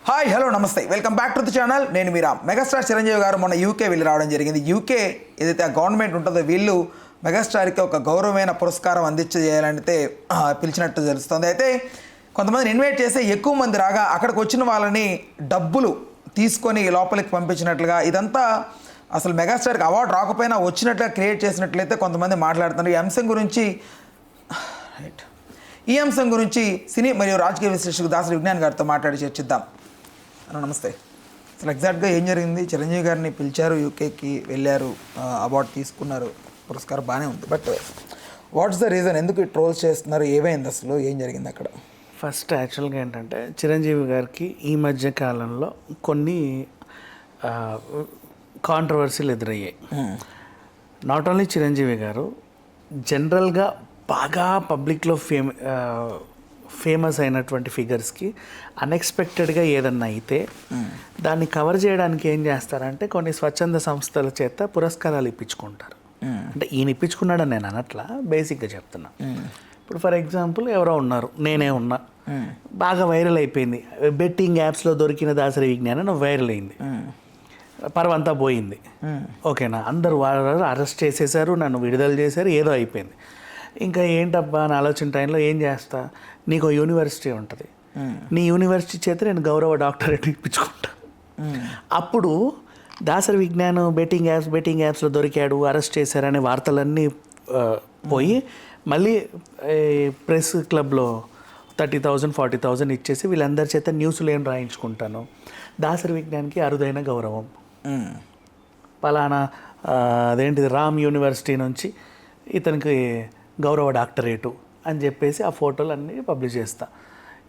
Hi hello నమస్తే welcome back to the channel. నేను మీరా. Megastar Chiranjeevi గారు మొన్న యూకే వెళ్ళి రావడం జరిగింది. యూకే ఏదైతే ఆ గవర్నమెంట్ ఉంటుందో వీళ్ళు మెగాస్టార్కి ఒక గౌరవమైన పురస్కారం అందించేయాలంటే పిలిచినట్టు తెలుస్తుంది. అయితే కొంతమందిని ఇన్వైట్ చేస్తే ఎక్కువ మంది రాగా అక్కడికి వచ్చిన వాళ్ళని డబ్బులు తీసుకొని లోపలికి పంపించినట్లుగా ఇదంతా అసలు మెగాస్టార్కి అవార్డు రాకపోయినా వచ్చినట్లుగా క్రియేట్ చేసినట్లయితే కొంతమంది మాట్లాడుతున్నారు. ఈ అంశం గురించి సినీ మరియు రాజకీయ విశ్లేషకుడు దాసరి విజ్ఞాన్ గారితో మాట్లాడి చర్చిద్దాం. నమస్తే. అసలు ఎగ్జాక్ట్గా ఏం జరిగింది? చిరంజీవి గారిని పిలిచారు, యూకేకి వెళ్ళారు, అవార్డు తీసుకున్నారు, పురస్కారం బాగానే ఉంది. But what's the reason? ఎందుకు ట్రోల్స్ చేస్తున్నారు? ఏమైంది అసలు? ఏం జరిగింది అక్కడ? ఫస్ట్ యాక్చువల్గా ఏంటంటే చిరంజీవి గారికి ఈ మధ్య కాలంలో కొన్ని కాంట్రవర్సీలు ఎదురయ్యాయి. నాట్ ఓన్లీ చిరంజీవి గారు, జనరల్గా బాగా పబ్లిక్లో ఫేమస్ అయినటువంటి ఫిగర్స్కి అన్ఎక్స్పెక్టెడ్గా ఏదన్నా అయితే దాన్ని కవర్ చేయడానికి ఏం చేస్తారంటే కొన్ని స్వచ్ఛంద సంస్థల చేత పురస్కారాలు ఇప్పించుకుంటారు. అంటే ఈయన ఇప్పించుకున్నాడని నేను అనట్లా, బేసిక్గా చెప్తున్నా. ఇప్పుడు ఫర్ ఎగ్జాంపుల్ ఎవరో ఉన్నారు, నేనే ఉన్నా, బాగా వైరల్ అయిపోయింది, బెట్టింగ్ యాప్స్లో దొరికిన దాసరి విజ్ఞానం వైరల్ అయింది, పర్వంతా పోయింది, ఓకేనా, అందరూ వాళ్ళు అరెస్ట్ చేసేసారు, నన్ను విడుదల చేశారు, ఏదో అయిపోయింది. ఇంకా ఏంటబ్బా అని ఆలోచన టైంలో ఏం చేస్తా, నీకు యూనివర్సిటీ ఉంటుంది, నీ యూనివర్సిటీ చేత నేను గౌరవ డాక్టరేట్ ఇప్పించుకుంటా. అప్పుడు దాసరి విజ్ఞానం బెట్టింగ్ యాప్స్లో దొరికాడు, అరెస్ట్ చేశారనే వార్తలన్నీ పోయి మళ్ళీ ప్రెస్ క్లబ్లో 30,000 40,000 ఇచ్చేసి వీళ్ళందరి చేత న్యూస్లు ఏం రాయించుకుంటాను, దాసరి విజ్ఞానికి అరుదైన గౌరవం, పలానా అదేంటిది రామ్ యూనివర్సిటీ నుంచి ఇతనికి గౌరవ డాక్టరేటు అని చెప్పేసి ఆ ఫోటోలు అన్నీ పబ్లిష్ చేస్తా.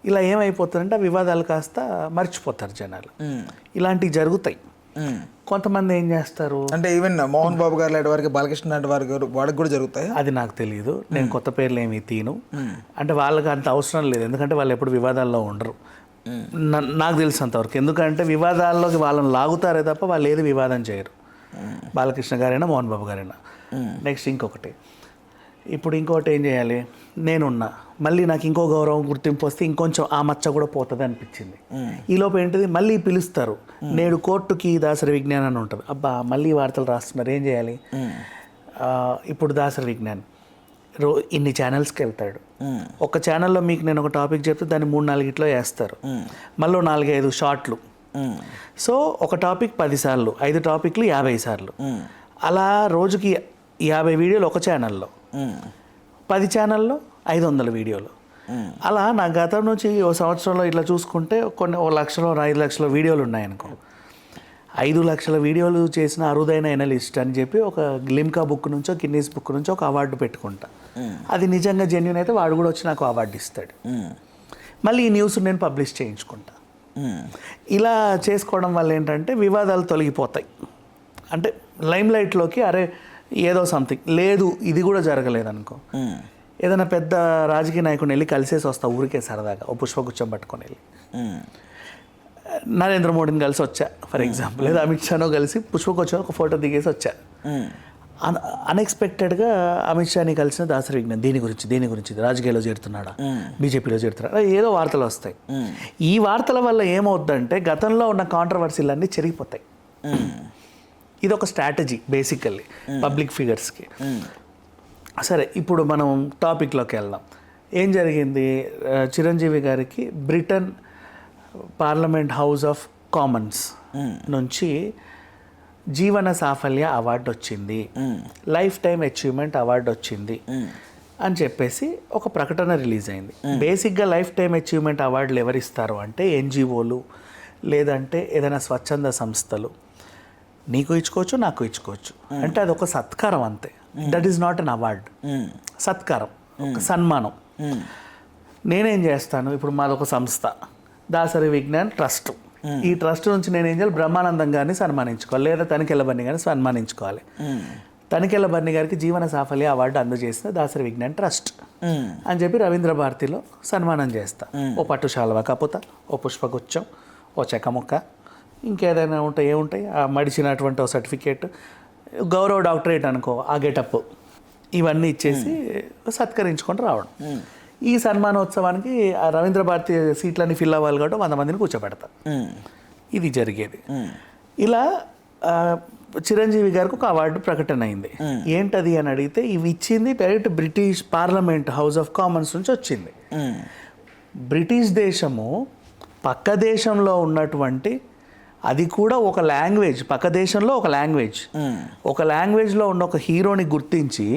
ఇలా ఏమైపోతుందంటే ఆ వివాదాలు కాస్త మర్చిపోతారు జనాలు. ఇలాంటివి జరుగుతాయి. కొంతమంది ఏం చేస్తారు అంటే ఈవెన్ మోహన్ బాబు గారు లాంటి వారికి, బాలకృష్ణ లాంటి వాడికి కూడా జరుగుతాయి. అది నాకు తెలియదు, నేను కొత్త పేర్లు ఏమి తీను. అంటే వాళ్ళకి అంత అవసరం లేదు, ఎందుకంటే వాళ్ళు ఎప్పుడు వివాదాల్లో ఉండరు నాకు తెలిసినంతవరకు. ఎందుకంటే వివాదాల్లోకి వాళ్ళని లాగుతారే తప్ప వాళ్ళు ఏది వివాదం చేయరు, బాలకృష్ణ గారైనా మోహన్ బాబు గారైనా. నెక్స్ట్ ఇంకోటి ఏం చేయాలి, నేనున్నా, మళ్ళీ నాకు ఇంకో గౌరవం గుర్తింపు వస్తే ఇంకొంచెం ఆ మచ్చ కూడా పోతుంది అనిపించింది. ఈలోపు ఏంటిది, మళ్ళీ పిలుస్తారు, నేడు కోర్టుకి దాసరి విజ్ఞానం అని ఉంటుంది. అబ్బా మళ్ళీ వార్తలు రాస్తున్నారు, ఏం చేయాలి? ఇప్పుడు దాసరి విజ్ఞాన్ ఇన్ని ఛానల్స్కి వెళ్తాడు, ఒక ఛానల్లో మీకు నేను ఒక టాపిక్ చెప్తే దాన్ని 3-4 వేస్తారు, మళ్ళీ 4-5 షార్ట్లు. సో ఒక టాపిక్ 10 సార్లు, 5 టాపిక్లు 50 సార్లు, అలా రోజుకి 50 వీడియోలు ఒక ఛానల్లో, 10 ఛానల్లో 500 వీడియోలు. అలా నా గతం నుంచి ఓ సంవత్సరంలో ఇట్లా చూసుకుంటే కొన్ని 1 లక్షలో 5 లక్షల వీడియోలు ఉన్నాయనుకో. 5 లక్షల వీడియోలు చేసిన అరుదైన ఎనలిస్ట్ అని చెప్పి ఒక లిమ్కా బుక్ నుంచో గిన్నీస్ బుక్ నుంచో ఒక అవార్డు పెట్టుకుంటా. అది నిజంగా జెన్యూన్ అయితే వాడు కూడా వచ్చి నాకు అవార్డు ఇస్తాడు. మళ్ళీ ఈ న్యూస్ నేను పబ్లిష్ చేయించుకుంటా. ఇలా చేసుకోవడం వల్ల ఏంటంటే వివాదాలు తొలగిపోతాయి. అంటే లైమ్ లైట్లోకి అరే ఏదో సంథింగ్ లేదు, ఇది కూడా జరగలేదు అనుకో, ఏదైనా పెద్ద రాజకీయ నాయకుడిని వెళ్ళి కలిసేసి వస్తా ఊరికే సరదాగా, ఓ పుష్పగుచ్చం పట్టుకొని వెళ్ళి, నరేంద్ర మోడీని కలిసి వచ్చా ఫర్ ఎగ్జాంపుల్, లేదా అమిత్ షానో కలిసి పుష్పగుచ్చం ఒక ఫోటో దిగేసి వచ్చా. అన్ఎక్స్పెక్టెడ్గా అమిత్ షాని కలిసిన దాసరి విజ్ఞాన్ దీని గురించి రాజకీయాల్లో చేరుతున్నాడా, బీజేపీలో చేరుతున్నాడా, ఏదో వార్తలు వస్తాయి. ఈ వార్తల వల్ల ఏమవుద్దంటే గతంలో ఉన్న కాంట్రవర్సీలన్నీ చెరిగిపోతాయి. ఇది ఒక స్ట్రాటజీ బేసికల్లీ పబ్లిక్ ఫిగర్స్కి. సరే, ఇప్పుడు మనం టాపిక్లోకి వెళ్దాం. ఏం జరిగింది, చిరంజీవి గారికి Britain parliament house of Commons నుంచి జీవన సాఫల్య అవార్డు వచ్చింది, లైఫ్ టైం అచీవ్మెంట్ అవార్డు వచ్చింది అని చెప్పేసి ఒక ప్రకటన రిలీజ్ అయింది. బేసిక్గా లైఫ్ టైం అచీవ్మెంట్ అవార్డులు ఎవరిస్తారు అంటే ఎన్జిఓలు, లేదంటే ఏదైనా స్వచ్ఛంద సంస్థలు. నీకు ఇచ్చుకోవచ్చు, నాకు ఇచ్చుకోవచ్చు, అంటే అది ఒక సత్కారం అంతే. That is not an award, సత్కారం, ఒక సన్మానం. నేనేం చేస్తాను, ఇప్పుడు మాదొక సంస్థ దాసరి విజ్ఞాన్ ట్రస్ట్. ఈ ట్రస్ట్ నుంచి నేనేం చేయాలి, బ్రహ్మానందం గారిని సన్మానించుకోవాలి, లేదా తనికెళ్ళ బన్నీ గారిని సన్మానించుకోవాలి. తనికెళ్ళ బన్నీ గారికి జీవన సాఫల్య అవార్డు అందజేసిన దాసరి విజ్ఞాన్ ట్రస్ట్ అని చెప్పి రవీంద్ర భారతిలో సన్మానం చేస్తా. ఓ పట్టు శాలువా కప్పుతా, ఓ పుష్పగుచ్చం, ఓ చెక్కముక్క, ఇంకేదైనా ఉంటాయి, ఏముంటాయి, ఆ మడిచినటువంటి ఒక సర్టిఫికేట్, గౌరవ డాక్టరేట్ అనుకో, ఆ గెటప్, ఇవన్నీ ఇచ్చేసి సత్కరించుకొని రావడం. ఈ సన్మానోత్సవానికి ఆ రవీంద్ర భారతి సీట్లన్నీ ఫిల్ అవ్వాలి కాబట్టి 100 మందిని కూర్చోబెడతారు. ఇది జరిగేది. ఇలా చిరంజీవి గారికి ఒక అవార్డు ప్రకటన అయింది. ఏంటది అని అడిగితే ఇవి ఇచ్చింది direct British parliament house of Commons నుంచి వచ్చింది. బ్రిటిష్ దేశము పక్క దేశంలో ఉన్నటువంటి, అది కూడా ఒక లాంగ్వేజ్, పక్క దేశంలో ఒక లాంగ్వేజ్లో ఉన్న ఒక హీరోని గుర్తించి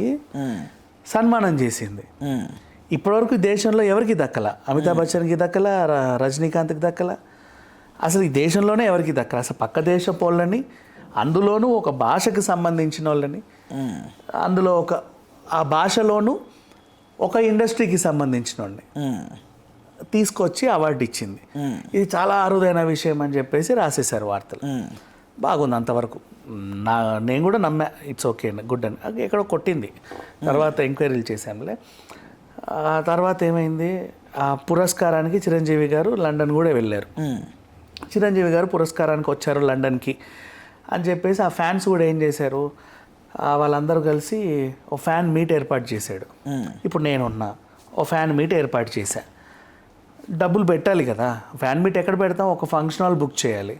సన్మానం చేసింది. ఇప్పటివరకు దేశంలో ఎవరికి దక్కల, అమితాబ్ బచ్చన్కి దక్కల, రజనీకాంత్కి దక్కల, అసలు ఈ దేశంలోనే ఎవరికి దక్కల. అసలు పక్క దేశ పోళ్ళని, అందులోనూ ఒక భాషకు సంబంధించిన వాళ్ళని, అందులో ఆ భాషలోనూ ఒక ఇండస్ట్రీకి సంబంధించిన వాళ్ళని తీసుకొచ్చి అవార్డు ఇచ్చింది. ఇది చాలా అరుదైన విషయం అని చెప్పేసి రాసేశారు వార్తలు. బాగుంది అంతవరకు. నేను కూడా నమ్మా, ఇట్స్ ఓకే అండి, గుడ్ అని. అది ఎక్కడో కొట్టింది. తర్వాత ఎంక్వైరీలు చేశానులే. ఆ తర్వాత ఏమైంది, ఆ పురస్కారానికి చిరంజీవి గారు లండన్ కూడా వెళ్ళారు. చిరంజీవి గారు పురస్కారానికి వచ్చారు లండన్కి అని చెప్పేసి ఆ ఫ్యాన్స్ కూడా ఏం చేశారు, వాళ్ళందరూ కలిసి ఓ ఫ్యాన్ మీట్ ఏర్పాటు చేశాడు. ఇప్పుడు నేనున్నా, ఓ ఫ్యాన్ మీట్ ఏర్పాటు చేశా. డబ్బులు పెట్టాలి కదా, ఫ్యాన్ మీట్ ఎక్కడ పెడతాం, ఒక ఫంక్షన్ హాల్ బుక్ చేయాలి,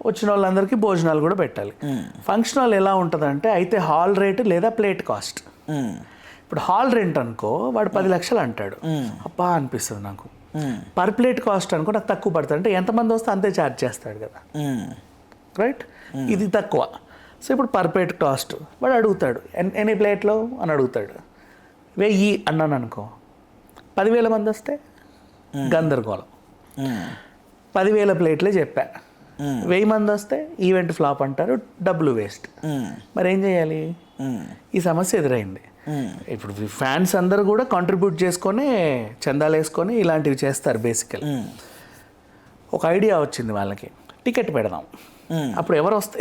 వచ్చిన వాళ్ళందరికీ భోజనాలు కూడా పెట్టాలి. ఫంక్షన్ హాల్ ఎలా ఉంటుందంటే అయితే హాల్ రేటు లేదా ప్లేట్ కాస్ట్. ఇప్పుడు హాల్ రెంట్ అనుకో వాడు 10 లక్షలు అంటాడు, అబ్బా అనిపిస్తుంది నాకు. పర్ ప్లేట్ కాస్ట్ అనుకో నాకు తక్కువ పడుతుంది, అంటే ఎంతమంది వస్తే అంతే ఛార్జ్ చేస్తాడు కదా, రైట్. ఇది తక్కువ. సో ఇప్పుడు పర్ ప్లేట్ కాస్ట్ వాడు అడుగుతాడు, ఎన్ని ప్లేట్లో అని అడుగుతాడు. 1000 అన్నాను అనుకో, 10,000 మంది వస్తే గందరగోళం. 10,000 ప్లేట్లే చెప్పా, 1000 మంది వస్తే ఈవెంట్ ఫ్లాప్ అంటారు, డబ్బులు వేస్ట్. మరి ఏం చేయాలి? ఈ సమస్య ఎదురైంది. ఇప్పుడు ఫ్యాన్స్ అందరూ కూడా కాంట్రిబ్యూట్ చేసుకొని చందాలు వేసుకొని ఇలాంటివి చేస్తారు బేసికల్. ఒక ఐడియా వచ్చింది వాళ్ళకి, టికెట్ పెడదాం. అప్పుడు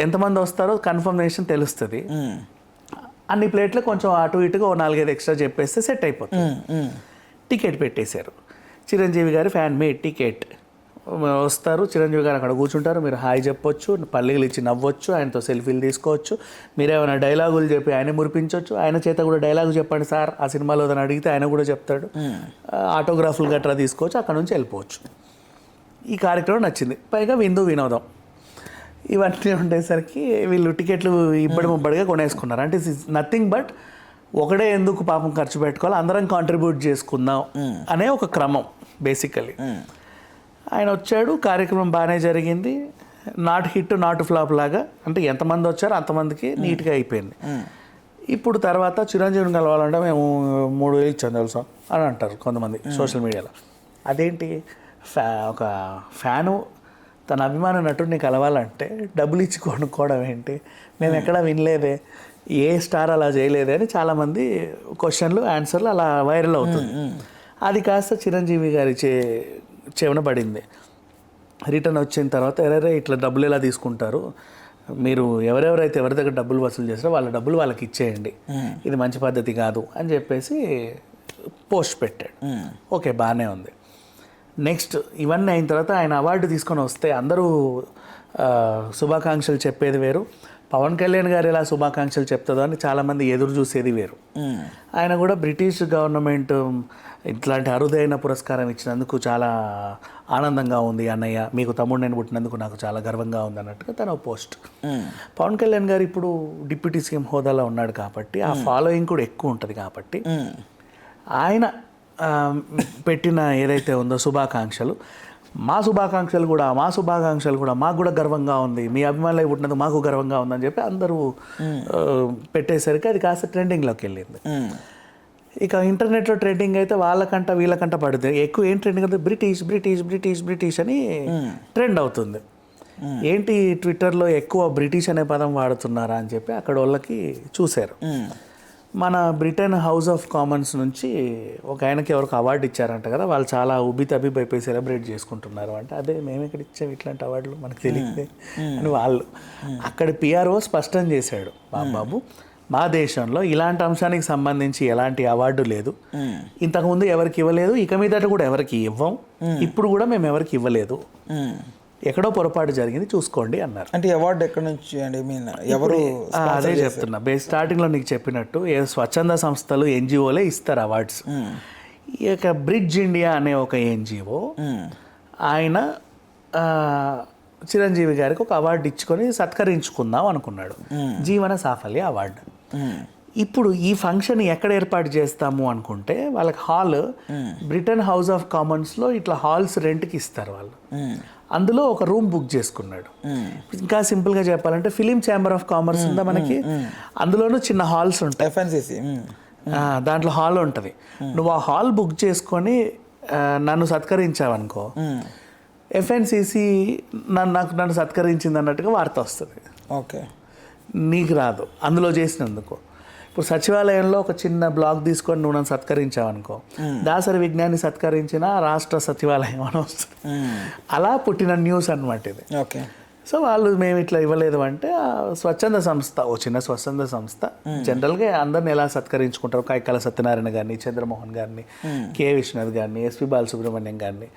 ఎంతమంది వస్తారో కన్ఫర్మేషన్ తెలుస్తుంది. అన్ని ప్లేట్లు కొంచెం అటు ఇటుగా ఓ 4-5 ఎక్స్ట్రా చెప్పేస్తే సెట్ అయిపోతుంది. టికెట్ పెట్టేశారు. చిరంజీవి గారి ఫ్యాన్ మీట్ టికెట్. వస్తారు, చిరంజీవి గారు అక్కడ కూర్చుంటారు, మీరు హాయ్ చెప్పొచ్చు, పల్లీలు ఇచ్చి నవ్వచ్చు, ఆయనతో సెల్ఫీలు తీసుకోవచ్చు, మీరేమైనా డైలాగులు చెప్పి ఆయన మురిపించవచ్చు, ఆయన చేత కూడా డైలాగు చెప్పండి సార్ ఆ సినిమాలో అని అడిగితే ఆయన కూడా చెప్తాడు, ఆటోగ్రాఫ్లు గట్రా తీసుకోవచ్చు, అక్కడ నుంచి వెళ్ళిపోవచ్చు. ఈ కార్యక్రమం నచ్చింది. పైగా విందు వినోదం ఇవన్నీ ఉండేసరికి వీళ్ళు టికెట్లు ఇబ్బడి ముబ్బడిగా కొనేసుకున్నారు. అంటే నథింగ్ బట్ ఒకడే ఎందుకు పాపం ఖర్చు పెట్టుకోవాలి, అందరం కాంట్రిబ్యూట్ చేసుకుందాం అనే ఒక క్రమం బేసికలీ. ఆయన వచ్చాడు, కార్యక్రమం బాగానే జరిగింది. నాట్ హిట్ నాట్ ఫ్లాప్ లాగా, అంటే ఎంతమంది వచ్చారో అంతమందికి నీట్గా అయిపోయింది. ఇప్పుడు తర్వాత చిరంజీవిని కలవాలంటే మేము 3,000 ఇచ్చాం తెలుసా అని అంటారు కొంతమంది సోషల్ మీడియాలో. అదేంటి, ఒక ఫ్యాను తన అభిమాన నటుడిని కలవాలంటే డబ్బులు ఇచ్చి కొనుక్కోవడం ఏంటి, మేము ఎక్కడా వినలేదే, ఏ స్టార్ అలా చేయలేదే అని చాలామంది క్వశ్చన్లు ఆన్సర్లు అలా వైరల్ అవుతుంది. అది కాస్త చిరంజీవి గారి చెవిన పడింది. రిటర్న్ వచ్చిన తర్వాత ఎవరైనా ఇట్లా డబ్బులు ఎలా తీసుకుంటారు, మీరు ఎవరెవరైతే ఎవరి దగ్గర డబ్బులు వసూలు చేస్తారో వాళ్ళ డబ్బులు వాళ్ళకి ఇచ్చేయండి, ఇది మంచి పద్ధతి కాదు అని చెప్పేసి పోస్ట్ పెట్టాడు. ఓకే, బాగానే ఉంది. నెక్స్ట్ ఇవన్నీ అయిన తర్వాత ఆయన అవార్డు తీసుకొని వస్తే అందరూ శుభాకాంక్షలు చెప్పేది వేరు, పవన్ కళ్యాణ్ గారు ఎలా శుభాకాంక్షలు చెప్తుందో అని చాలామంది ఎదురు చూసేది వేరు. ఆయన కూడా బ్రిటిష్ గవర్నమెంట్ ఇట్లాంటి అరుదైన పురస్కారం ఇచ్చినందుకు చాలా ఆనందంగా ఉంది అన్నయ్య, మీకు తమ్ముడు నేను పుట్టినందుకు నాకు చాలా గర్వంగా ఉంది అన్నట్టుగా తన పోస్ట్. పవన్ కళ్యాణ్ గారు ఇప్పుడు డిప్యూటీ సీఎం హోదాలో ఉన్నాడు కాబట్టి ఆ ఫాలోయింగ్ కూడా ఎక్కువ ఉంటుంది కాబట్టి ఆయన పెట్టిన ఏదైతే ఉందో శుభాకాంక్షలు, మా శుభాకాంక్షలు కూడా మాకు కూడా గర్వంగా ఉంది, మీ అభిమానులు పుట్టినందుకు మాకు గర్వంగా ఉందని చెప్పి అందరూ పెట్టేసరికి అది కాస్త ట్రెండింగ్లోకి వెళ్ళింది. ఇక ఇంటర్నెట్లో ట్రెండింగ్ అయితే వాళ్ళకంట వీళ్ళకంట పడుతుంది. ఎక్కువ ఏం ట్రెండింగ్ అంటే బ్రిటిష్ బ్రిటిష్ బ్రిటిష్ బ్రిటిష్ అని ట్రెండ్ అవుతుంది. ఏంటి ట్విట్టర్లో ఎక్కువ బ్రిటిష్ అనే పదం వాడుతున్నారా అని చెప్పి అక్కడ వాళ్ళకి చూశారు. మన బ్రిటన్ హౌస్ ఆఫ్ కామన్స్ నుంచి ఒక ఆయనకి ఎవరికి అవార్డు ఇచ్చారంట కదా, వాళ్ళు చాలా ఉబ్బితబ్బిపోయి సెలబ్రేట్ చేసుకుంటున్నారు. అంటే అదే మేము ఇక్కడ ఇచ్చాము ఇట్లాంటి అవార్డులు మనకు తెలియదే అని వాళ్ళు. అక్కడ పిఆర్ఓ స్పష్టం చేశాడు, బాబు మా దేశంలో ఇలాంటి అంశానికి సంబంధించి ఎలాంటి అవార్డు లేదు, ఇంతకుముందు ఎవరికి ఇవ్వలేదు, ఇక మీదట కూడా ఎవరికి ఇవ్వం, ఇప్పుడు కూడా మేము ఎవరికి ఇవ్వలేదు, ఎక్కడో పొరపాటు జరిగింది చూసుకోండి అన్నారు. అంటే అవార్డు ఎక్కడి నుంచి అండి, ఎవరు? అదే చెప్తున్నా, స్టార్టింగ్లో నీకు చెప్పినట్టు స్వచ్ఛంద సంస్థలు ఎన్జిఓలే ఇస్తారు అవార్డ్స్. ఈ యొక్క బ్రిడ్జ్ ఇండియా అనే ఒక ఎన్జిఓ ఆయన చిరంజీవి గారికి ఒక అవార్డు ఇచ్చుకొని సత్కరించుకుందాం అనుకున్నాడు, జీవన సాఫల్య అవార్డు. ఇప్పుడు ఈ ఫంక్షన్ ఎక్కడ ఏర్పాటు చేస్తాము అనుకుంటే వాళ్ళకి హాల్ బ్రిటన్ హౌస్ ఆఫ్ కామన్స్లో ఇట్లా హాల్స్ రెంట్కి ఇస్తారు వాళ్ళు. అందులో ఒక రూమ్ బుక్ చేసుకున్నాడు. ఇంకా సింపుల్గా చెప్పాలంటే ఫిలిం ఛాంబర్ ఆఫ్ కామర్స్ ఉందా మనకి, అందులోనూ చిన్న హాల్స్ ఉంటాయి, FNCC దాంట్లో హాల్ ఉంటుంది. నువ్వు ఆ హాల్ బుక్ చేసుకొని నన్ను సత్కరించావనుకో, FNCC నన్ను సత్కరించింది అన్నట్టుగా వార్త వస్తుంది. ఓకే, నీకు రాదు అందులో చేసినందుకు. ఇప్పుడు సచివాలయంలో ఒక చిన్న బ్లాక్ తీసుకొని నువ్వు నన్ను సత్కరించావనుకో, దాసరి విజ్ఞాన్ని సత్కరించిన రాష్ట్ర సచివాలయం అని వస్తుంది. అలా పుట్టిన న్యూస్ అన్నమాట ఇది. ఓకే. సో వాళ్ళు మేము ఇట్లా ఇవ్వలేదు అంటే స్వచ్ఛంద సంస్థ, ఓ చిన్న స్వచ్ఛంద సంస్థ జనరల్గా అందరిని ఎలా సత్కరించుకుంటారు, కైకాల సత్యనారాయణ గారిని, చంద్రమోహన్ గారిని, కె విశ్వనాథ్ గారిని, ఎస్పి బాలసుబ్రహ్మణ్యం గారిని,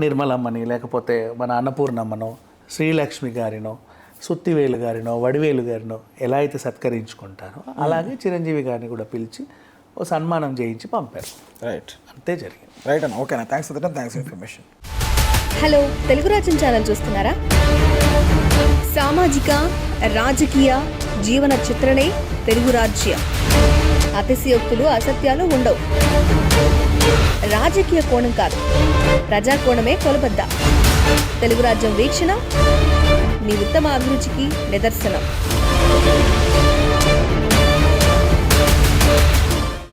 నిర్మలమ్మని, లేకపోతే మన అన్నపూర్ణమ్మనో, శ్రీలక్ష్మి గారినో, సుత్తివేలు గారినో, వడివేలు గారినో ఎలా అయితే సత్కరించుకుంటారో అలాగే చిరంజీవి గారిని కూడా పిలిచి ఓ సన్మానం చేయించి పంపారు. రైట్, అంతే జరిగింది. రైట్ అన్న. ఓకేనా, thanks for that, thanks for information. Hello, Telugu రాజ్యం ఛానల్ చూస్తున్నారా? సామాజిక రాజకీయ జీవన చిత్రణే తెలుగు రాజ్యం. అతిశయోక్తులు అసత్యాలు ఉండవు. రాజకీయ కోణం కాదు, ప్రజా కోణమే కొలబద్ద. తెలుగు రాజ్యం వీక్షణ మీ ఉత్తమ అభిరుచికి నిదర్శనం.